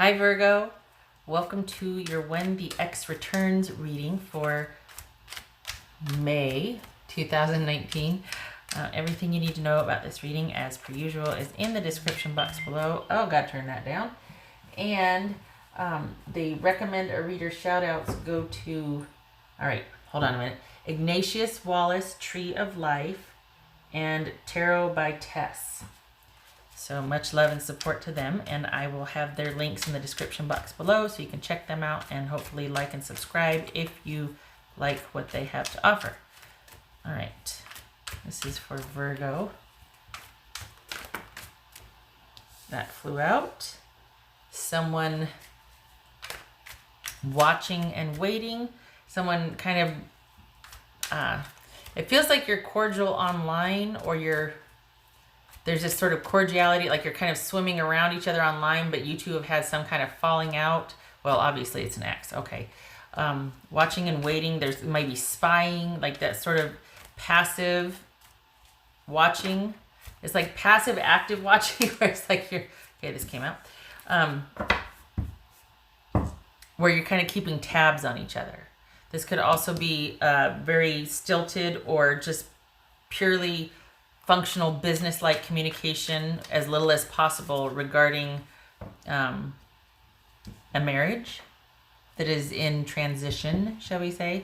Hi Virgo, welcome to your When the X Returns reading for May 2019. Everything you need to know about this reading, as per usual, is in the description box below. Oh, gotta turn that down. And the recommend a reader shout outs go to, all right, hold on a minute, Ignatius Wallace, Tree of Life, and Tarot by Tess. So much love and support to them, and I will have their links in the description box below so you can check them out and hopefully like and subscribe if you like what they have to offer. All right, this is for Virgo. That flew out. Someone watching and waiting. Someone kind of, it feels like you're cordial online, or there's this sort of cordiality, like you're kind of swimming around each other online, but you two have had some kind of falling out. Well, obviously it's an ex. Okay. Watching and waiting. There's maybe spying, like that sort of passive watching. It's like passive active watching, where it's like you're, okay, this came out. Where you're kind of keeping tabs on each other. This could also be very stilted or just purely functional business-like communication, as little as possible, regarding a marriage that is in transition, shall we say.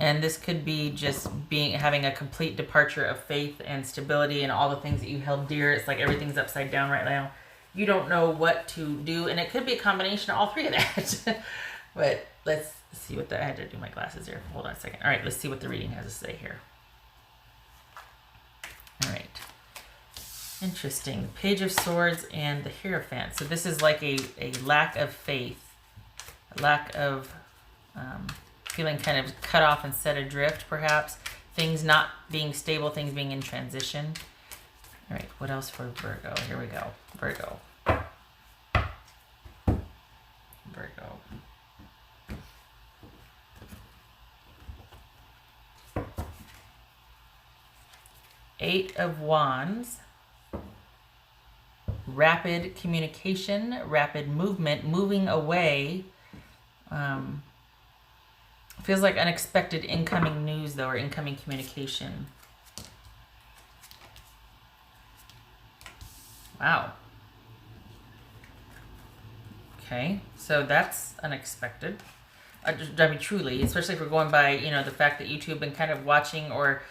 And this could be just having a complete departure of faith and stability and all the things that you held dear. It's like everything's upside down right now. You don't know what to do, and it could be a combination of all three of that. But let's see what I had to do my glasses here. Hold on a second. All right, let's see what the reading has to say here. All right. Interesting. Page of Swords and the Hierophant. So this is like a lack of faith, a lack of feeling kind of cut off and set adrift, perhaps. Things not being stable, things being in transition. All right, what else for Virgo? Here we go. Virgo. Virgo. Eight of Wands. Rapid communication, rapid movement, moving away. Feels like unexpected incoming news, though, or incoming communication. Wow. Okay, so that's unexpected. I mean, truly, especially if we're going by, the fact that you two have been kind of watching, or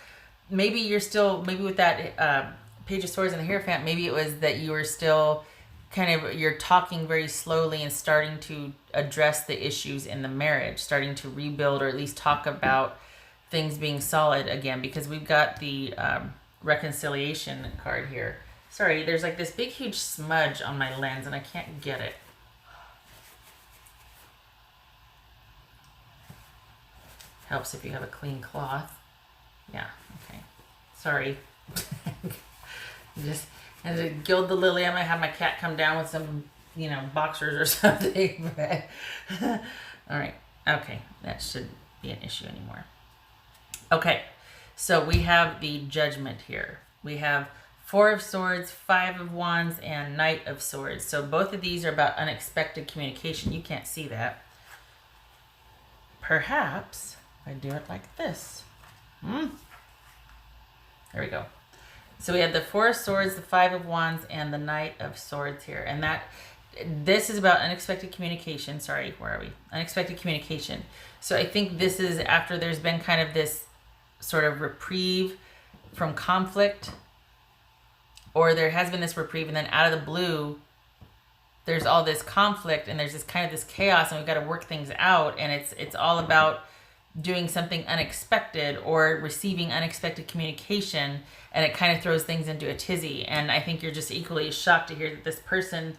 maybe you're still, maybe with that Page of Swords and the Hierophant, maybe it was that you were still you're talking very slowly and starting to address the issues in the marriage, starting to rebuild, or at least talk about things being solid again, because we've got the reconciliation card here. Sorry, there's like this big, huge smudge on my lens and I can't get it. Helps if you have a clean cloth. Yeah, okay. Sorry. Just had to gild the lily. I might have my cat come down with some, boxers or something. All right. Okay. That shouldn't be an issue anymore. Okay. So we have the Judgment here. We have Four of Swords, Five of Wands, and Knight of Swords. So both of these are about unexpected communication. You can't see that. Perhaps I do it like this. There we go. So we have the Four of Swords, the Five of Wands, and the Knight of Swords here. And this is about unexpected communication. Sorry, where are we? Unexpected communication. So I think this is after there's been kind of this sort of reprieve from conflict, or there has been this reprieve, and then out of the blue, there's all this conflict, and there's this kind of this chaos, and we've got to work things out, and it's all about doing something unexpected or receiving unexpected communication, and it kind of throws things into a tizzy. And I think you're just equally as shocked to hear that this person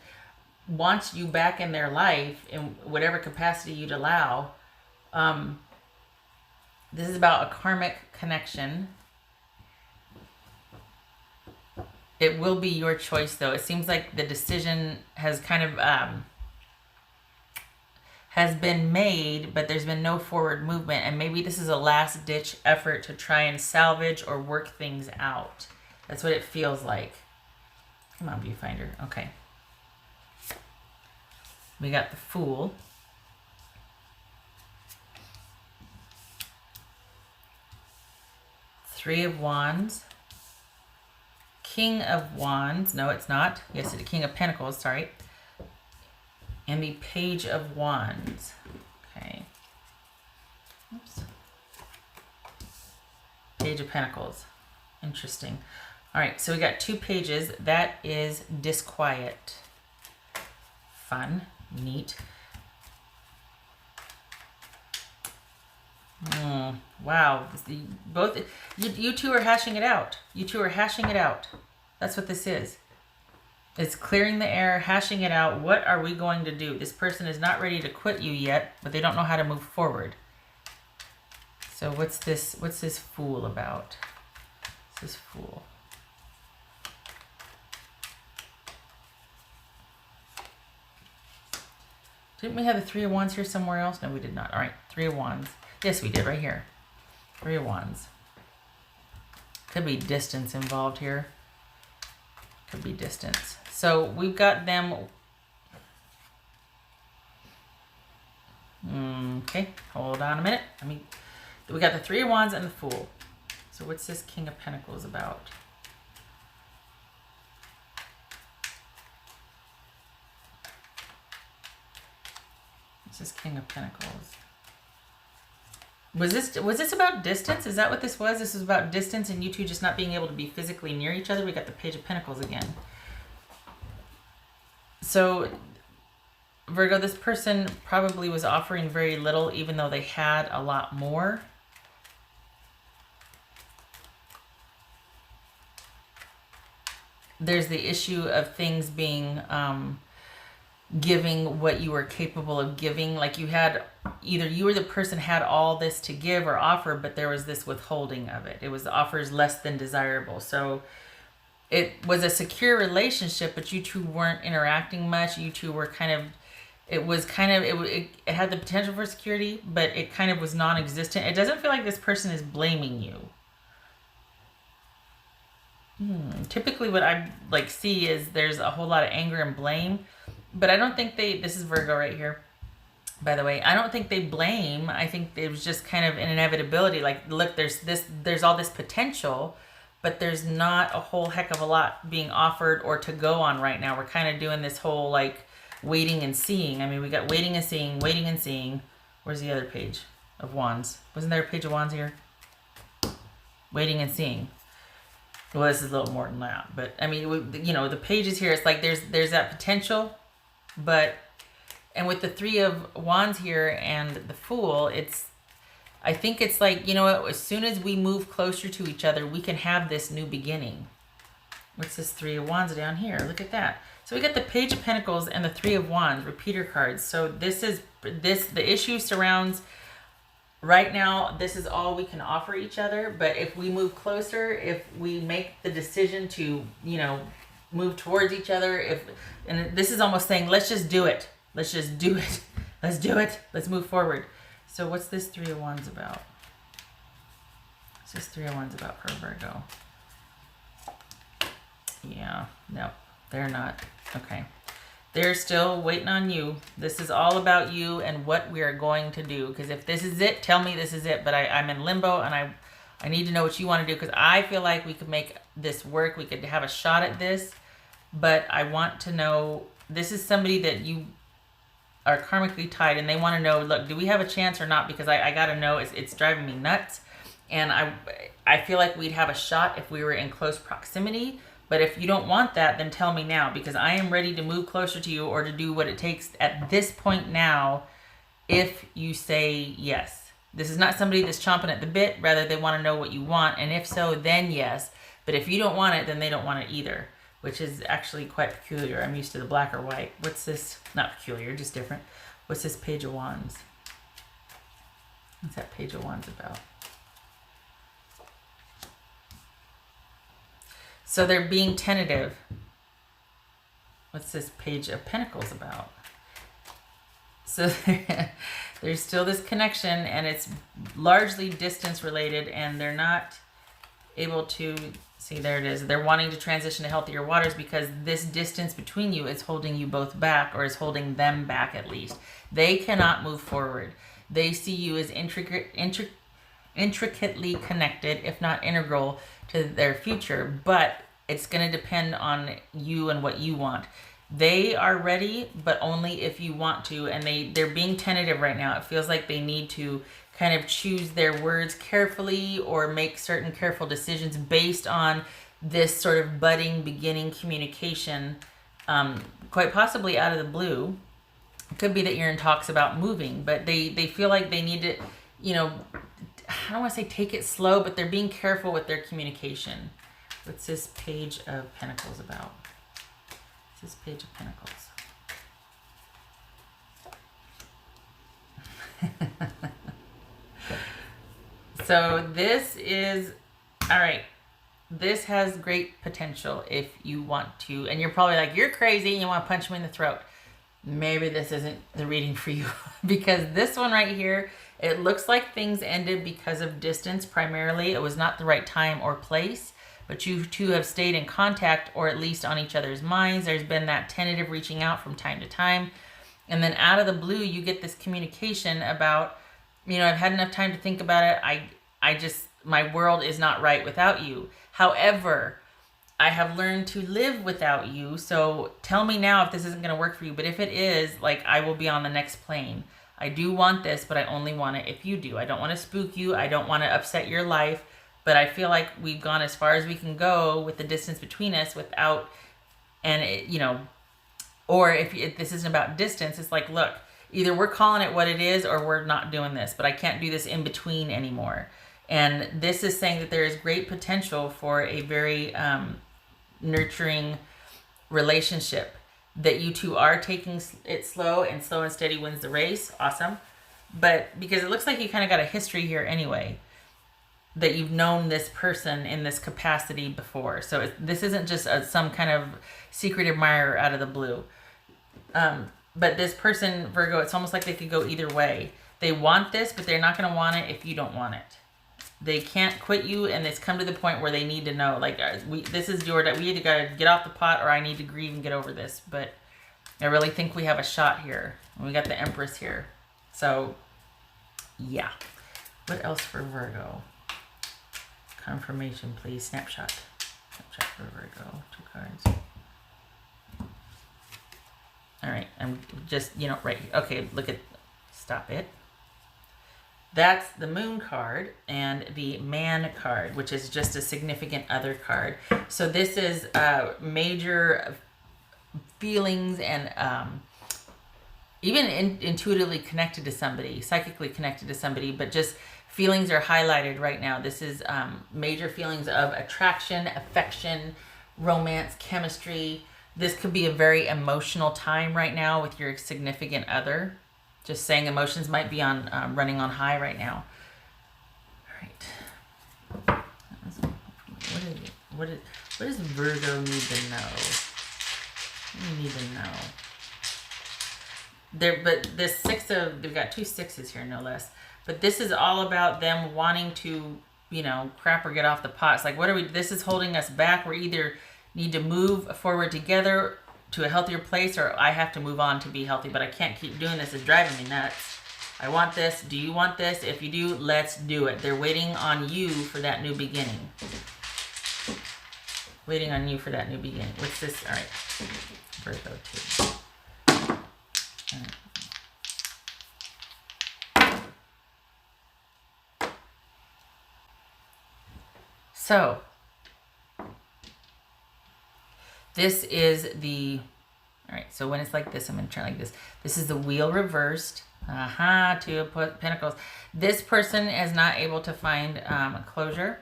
wants you back in their life in whatever capacity you'd allow. This is about a karmic connection. It will be your choice, though. It seems like the decision has kind of has been made, but there's been no forward movement, and maybe this is a last-ditch effort to try and salvage or work things out. That's what it feels like. Come on, viewfinder. Okay. We got the Fool. Three of Wands. King of Wands. No, it's not. Yes, it's King of Pentacles, sorry. And the Page of Wands. Okay. Oops. Page of Pentacles. Interesting. All right, so we got 2 pages. That is disquiet. Fun. Neat. Wow. Both you two are hashing it out. You two are hashing it out. That's what this is. It's clearing the air, hashing it out. What are we going to do? This person is not ready to quit you yet, but they don't know how to move forward. So what's this Fool about? What's this Fool? Didn't we have the 3 of Wands here somewhere else? No, we did not. All right, 3 of Wands. Yes, we did, right here. 3 of Wands. Could be distance involved here. Could be distance. So we've got them. Okay, hold on a minute. We got the 3 of Wands and the Fool. So what's this King of Pentacles about? What's this King of Pentacles? Was this about distance? Is that what this was? This was about distance and you two just not being able to be physically near each other? We got the Page of Pentacles again. So, Virgo, this person probably was offering very little even though they had a lot more. There's the issue of things being... giving what you were capable of giving. Like you had, either you or the person had all this to give or offer, but there was this withholding of it. It was offers less than desirable. So it was a secure relationship, but you two weren't interacting much. You two were kind of, it had the potential for security, but it kind of was non-existent. It doesn't feel like this person is blaming you. Typically what I see is there's a whole lot of anger and blame. But I don't think this is Virgo right here, by the way. I don't think they blame. I think it was just kind of an inevitability. Like, look, there's all this potential, but there's not a whole heck of a lot being offered or to go on right now. We're kind of doing this whole, like, waiting and seeing. I mean, we got waiting and seeing, waiting and seeing. Where's the other Page of Wands? Wasn't there a Page of Wands here? Waiting and seeing. Well, this is a little more than that. But, I mean, the pages here, it's like there's that potential. But, and with the 3 of Wands here and the Fool, I think it's like, you know what, as soon as we move closer to each other, we can have this new beginning. What's this 3 of Wands down here? Look at that. So we got the Page of Pentacles and the 3 of Wands, repeater cards. So the issue surrounds, right now, this is all we can offer each other. But if we move closer, if we make the decision to, move towards each other, and this is almost saying, let's just do it. Let's just do it. Let's do it. Let's move forward. So what's this 3 of Wands about? What's this 3 of Wands about for Virgo? Yeah, no, they're not. Okay. They're still waiting on you. This is all about you and what we are going to do. Because if this is it, tell me this is it. But I'm in limbo and I need to know what you want to do, because I feel like we could make this work. We could have a shot at this. But I want to know, this is somebody that you are karmically tied, and they want to know, look, do we have a chance or not? Because I got to know. It's driving me nuts. And I feel like we'd have a shot if we were in close proximity. But if you don't want that, then tell me now, because I am ready to move closer to you or to do what it takes at this point now if you say yes. This is not somebody that's chomping at the bit. Rather, they want to know what you want. And if so, then yes. But if you don't want it, then they don't want it either, which is actually quite peculiar. I'm used to the black or white. What's this? Not peculiar, just different. What's this Page of Wands? What's that Page of Wands about? So they're being tentative. What's this Page of Pentacles about? So there's still this connection, and it's largely distance related, and they're not able to See, there it is. They're wanting to transition to healthier waters because this distance between you is holding you both back, or is holding them back at least. They cannot move forward. They see you as intricately connected, if not integral, to their future, but it's going to depend on you and what you want. They are ready, but only if you want to, and they're being tentative right now. It feels like they need to kind of choose their words carefully or make certain careful decisions based on this sort of budding, beginning communication, quite possibly out of the blue. It could be that you're in talks about moving, but they feel like they need to, you know, I don't want to say take it slow, but they're being careful with their communication. What's this Page of Pentacles about? What's this Page of Pentacles? So this is, all right, this has great potential if you want to, and you're probably like, you're crazy, and you want to punch me in the throat. Maybe this isn't the reading for you because this one right here, it looks like things ended because of distance primarily. It was not the right time or place, but you two have stayed in contact, or at least on each other's minds. There's been that tentative reaching out from time to time. And then out of the blue, you get this communication about, you know, I've had enough time to think about it. I just, my world is not right without you. However, I have learned to live without you. So tell me now if this isn't going to work for you. But if it is, like, I will be on the next plane. I do want this, but I only want it if you do. I don't want to spook you. I don't want to upset your life. But I feel like we've gone as far as we can go with the distance between us without, and it, you know, or if this isn't about distance, it's like, look, either we're calling it what it is or we're not doing this, but I can't do this in between anymore. And this is saying that there is great potential for a very nurturing relationship, that you two are taking it slow, and slow and steady wins the race. Awesome. But because it looks like you kind of got a history here anyway, that you've known this person in this capacity before. So this isn't just some kind of secret admirer out of the blue. But this person, Virgo, it's almost like they could go either way. They want this, but they're not going to want it if you don't want it. They can't quit you, and it's come to the point where they need to know, like, this is your, we either got to get off the pot, or I need to grieve and get over this. But I really think we have a shot here. And we got the Empress here. So, yeah. What else for Virgo? Confirmation, please. Snapshot. Snapshot for Virgo. 2 cards. All right. I'm just, you know, right here. Okay, look at, stop it. That's the Moon card and the Man card, which is just a significant other card. So this is major feelings and even intuitively connected to somebody, psychically connected to somebody, but just feelings are highlighted right now. This is major feelings of attraction, affection, romance, chemistry. This could be a very emotional time right now with your significant other. Just saying, emotions might be on running on high right now. All right. What does Virgo need to know? What do you need to know? But this they've got 2 6s here, no less. But this is all about them wanting to, you know, crap or get off the pot. It's like, this is holding us back. We either need to move forward together to a healthier place, or I have to move on to be healthy, but I can't keep doing this. It's driving me nuts. I want this. Do you want this? If you do, let's do it. They're waiting on you for that new beginning. Waiting on you for that new beginning. What's this? All right. Virgo 2. So, this is the, all right, so when it's like this, I'm going to try like this. This is the Wheel reversed. 2 of Pentacles. This person is not able to find a closure.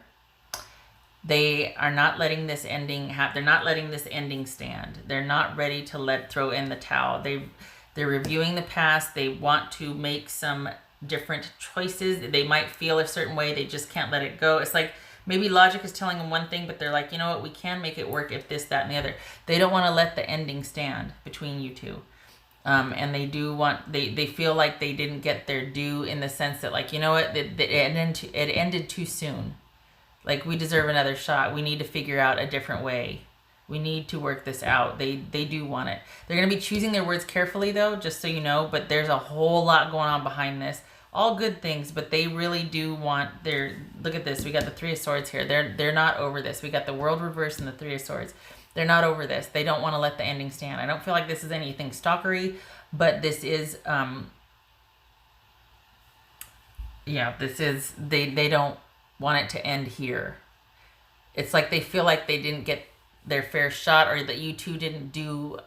They are not letting this ending they're not letting this ending stand. They're not ready to throw in the towel. They're reviewing the past. They want to make some different choices. They might feel a certain way. They just can't let it go. It's like, maybe logic is telling them one thing, but they're like, you know what, we can make it work if this, that, and the other. They don't want to let the ending stand between you two. And they do want, they feel like they didn't get their due, in the sense that, like, you know what, it ended too soon. Like, we deserve another shot. We need to figure out a different way. We need to work this out. They do want it. They're going to be choosing their words carefully, though, just so you know. But there's a whole lot going on behind this. All good things, but they really do want their... Look at this. We got the Three of Swords here. They're not over this. We got the World reversed and the Three of Swords. They're not over this. They don't want to let the ending stand. I don't feel like this is anything stalkery, but this is... yeah, this is... They don't want it to end here. It's like they feel like they didn't get their fair shot, or that you two didn't do...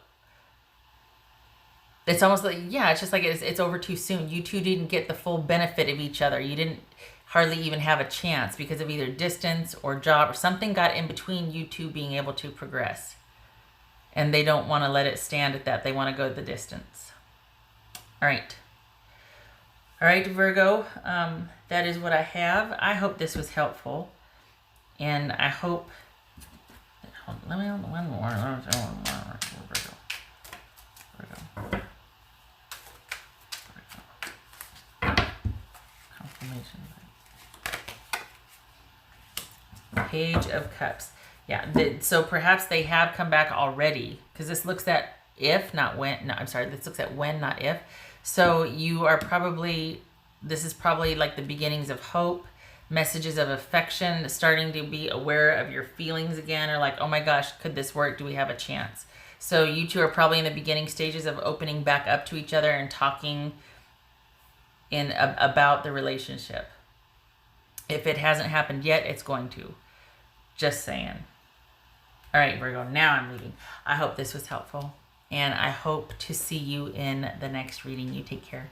It's almost like, yeah, it's just like it's over too soon. You two didn't get the full benefit of each other. You didn't hardly even have a chance because of either distance or job, or something got in between you two being able to progress. And they don't want to let it stand at that. They want to go the distance. All right. All right, Virgo, that is what I have. I hope this was helpful. And I hope... Let me one more. Virgo. Confirmation. Page of Cups. Yeah, so perhaps they have come back already, because this looks at if, not when. No, I'm sorry, this looks at when, not if. So you are probably, this is probably like the beginnings of hope, messages of affection, starting to be aware of your feelings again, or like, oh my gosh, could this work? Do we have a chance? So you two are probably in the beginning stages of opening back up to each other and talking about the relationship. If it hasn't happened yet, it's going to. Just saying. All right, Virgo, now I'm reading. I hope this was helpful, and I hope to see you in the next reading. You take care.